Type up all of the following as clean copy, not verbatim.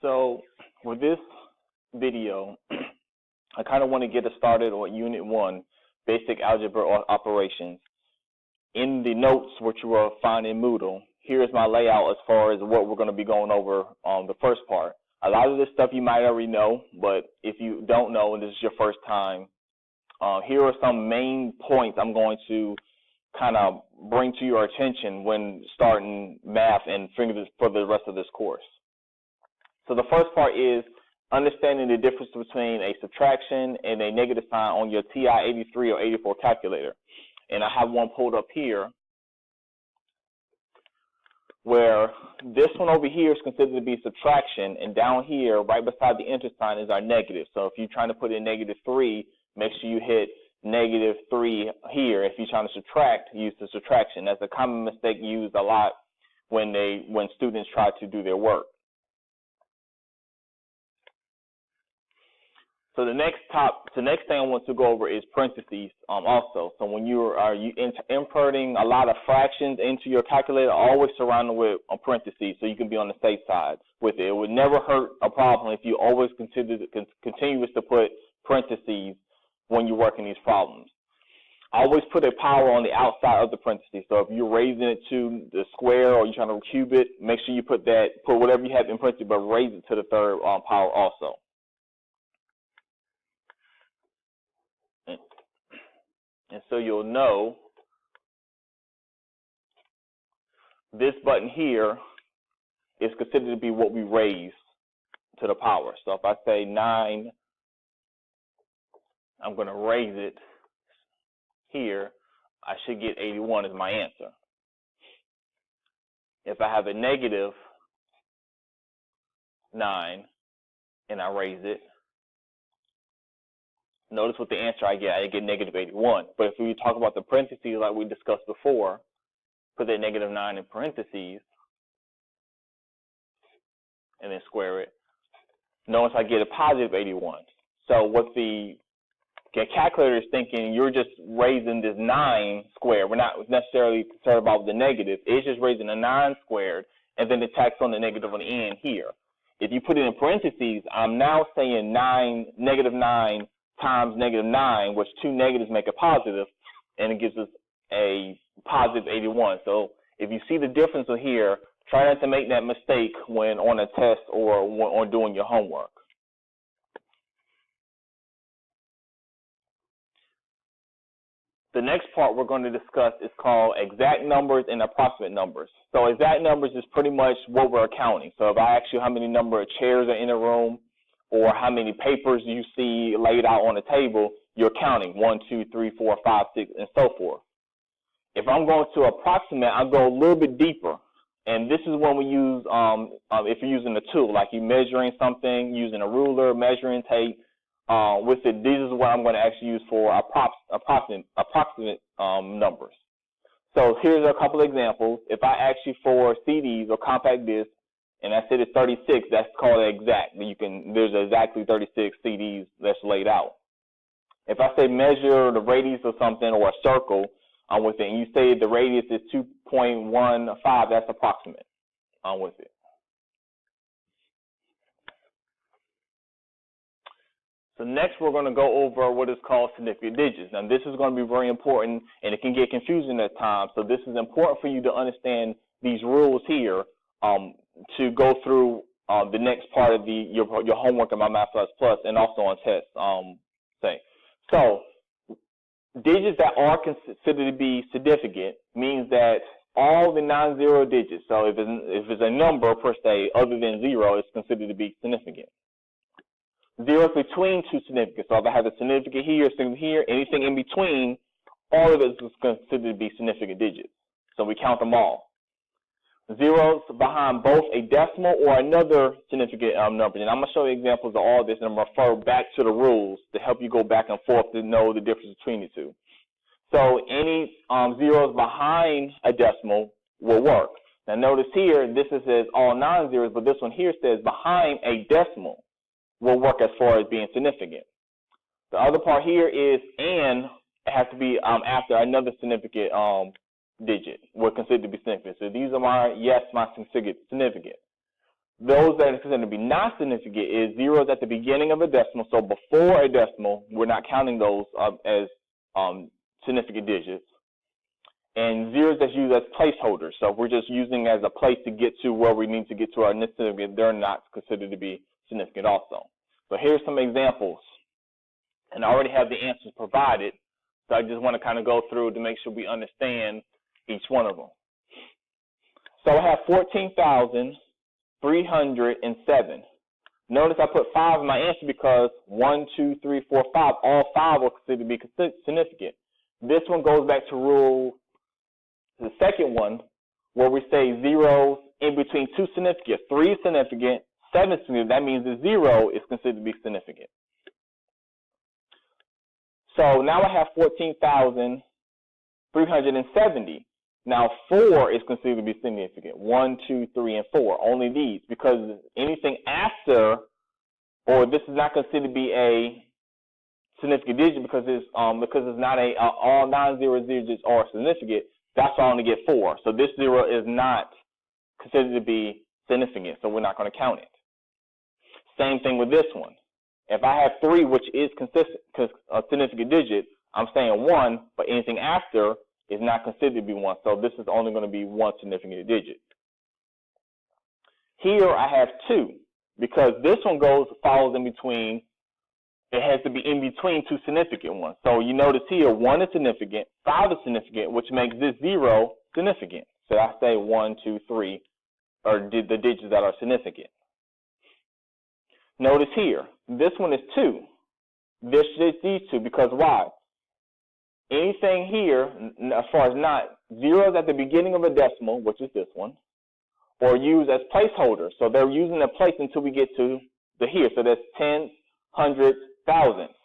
So with this video, I kind of want to get us started on Unit 1, Basic Algebra Operations. In the notes, which you will find in Moodle, here's my layout as far as what we're going to be going over on the first part. A lot of this stuff you might already know, but if you don't know and this is your first time, here are some main points I'm going to kind of bring to your attention when starting math and for the rest of this course. So the first part is understanding the difference between a subtraction and a negative sign on your TI-83 or 84 calculator. And I have one pulled up here where this one over here is considered to be subtraction, and down here, right beside the enter sign, is our negative. So if you're trying to put in -3, make sure you hit -3 here. If you're trying to subtract, use the subtraction. That's a common mistake used a lot when students try to do their work. So the next thing I want to go over is parentheses also. So when you are inputting a lot of fractions into your calculator, always surround them with parentheses so you can be on the safe side with it. It would never hurt a problem if you always continuous to put parentheses when you're working these problems. Always put a power on the outside of the parentheses. So if you're raising it to the square or you're trying to cube it, make sure you put whatever you have in parentheses, but raise it to the third power also. And so you'll know this button here is considered to be what we raise to the power. So if I say 9, I'm going to raise it here, I should get 81 as my answer. If I have a -9 and I raise it, notice what the answer I get -81. But if we talk about the parentheses like we discussed before, put that -9 in parentheses and then square it. Notice I get a +81. So what the calculator is thinking, you're just raising this 9 squared. We're not necessarily concerned about the negative. It's just raising a 9 squared and then the tax on the negative on the end here. If you put it in parentheses, I'm now saying -9 times -9, which two negatives make a positive, and it gives us a +81. So if you see the difference here, try not to make that mistake when on a test or on doing your homework. The next part we're going to discuss is called exact numbers and approximate numbers. So exact numbers is pretty much what we're counting. So if I ask you how many number of chairs are in a room, or how many papers you see laid out on the table, you're counting 1, 2, 3, 4, 5, 6, and so forth. If I'm going to approximate, I'll go a little bit deeper. And this is when we use, if you're using a tool, like you're measuring something, using a ruler, measuring tape, with it, this is what I'm going to actually use for approximate numbers. So here's a couple examples. If I ask you for CDs or compact discs, and I said it's 36, that's called exact. There's exactly 36 CDs that's laid out. If I say measure the radius of something or a circle with it, and you say the radius is 2.15, that's approximate with it. So next we're going to go over what is called significant digits. Now this is going to be very important, and it can get confusing at times. So this is important for you to understand these rules here to go through the next part of your homework in my Math Plus and also on tests. So digits that are considered to be significant means that all the non-zero digits, so if it's a number per se other than 0, it's considered to be significant. Zeros between two significants. So if I have a significant here, anything in between, all of it is considered to be significant digits. So we count them all. Zeros behind both a decimal or another significant number. And I'm going to show you examples of all this, and I'm going to refer back to the rules to help you go back and forth to know the difference between the two. So any zeros behind a decimal will work. Now notice here, this says all non-zeros, but this one here says behind a decimal will work as far as being significant. The other part here is and it has to be after another significant digit were considered to be significant. So these are my significant. those that are considered to be not significant is zeros at the beginning of a decimal. So before a decimal, we're not counting those as significant digits. And zeros that's used as placeholders. So if we're just using as a place to get to where we need to get to our next significant, they're not considered to be significant also. So here's some examples. And I already have the answers provided. So I just want to kind of go through to make sure we understand each one of them. So I have 14,307. Notice I put 5 in my answer because 1, 2, 3, 4, 5, all 5 are considered to be significant. This one goes back to rule, the second one, where we say zeros in between 2 significant, 3 is significant, 7 is significant. That means the 0 is considered to be significant. So now I have 14,370. Now 4 is considered to be significant. 1, 2, 3, and 4. Only these, because anything after, or this is not considered to be a significant digit because it's not all non-zero digits are significant. That's why I only get 4. So this 0 is not considered to be significant, so we're not going to count it. Same thing with this one. If I have 3, which is a significant digit, I'm saying 1, but anything after is not considered to be 1. So this is only going to be 1 significant digit. Here I have 2, because this one follows in between. It has to be in between 2 significant ones. So you notice here, 1 is significant, 5 is significant, which makes this 0 significant. So I say 1, 2, 3 are the digits that are significant. Notice here, this one is 2. This is these 2, because why? Anything here, as far as not, zeros at the beginning of a decimal, which is this one, or used as placeholders. So they're using a place until we get to the here. So that's tens, hundreds, thousands.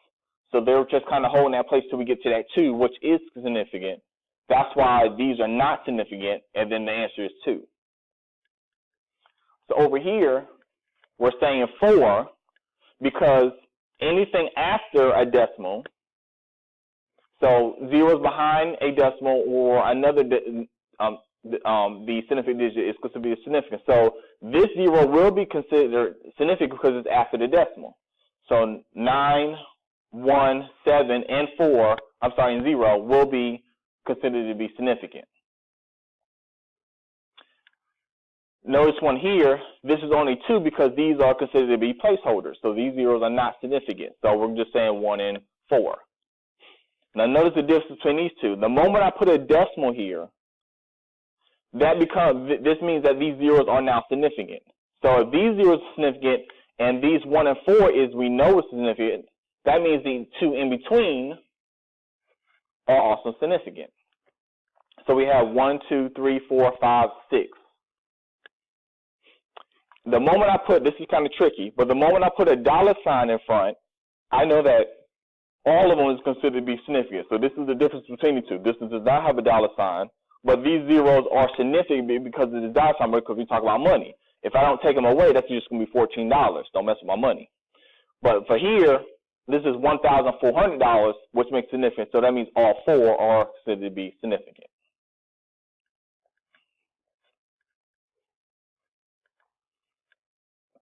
So they're just kind of holding that place till we get to that 2, which is significant. That's why these are not significant, and then the answer is 2. So over here, we're saying 4 because anything after a decimal, so zeros behind a decimal or another, the significant digit is considered to be significant. So this 0 will be considered significant because it's after the decimal. So 9, 1, 7, and 4, and 0 will be considered to be significant. Notice one here, this is only 2 because these are considered to be placeholders. So these zeros are not significant. So we're just saying 1 and 4. Now notice the difference between these two. The moment I put a decimal here, this means that these zeros are now significant. So if these zeros are significant and these 1 and 4 is we know is significant, that means the 2 in between are also significant. So we have 1, 2, 3, 4, 5, 6. The moment I put, this is kind of tricky, but the moment I put a $sign in front, I know that all of them is considered to be significant. So this is the difference between the two. This does not have a $sign, but these zeros are significant because of the $sign, because we talk about money. If I don't take them away, that's just going to be $14. Don't mess with my money. But for here, this is $1,400, which makes significant. So that means all 4 are considered to be significant.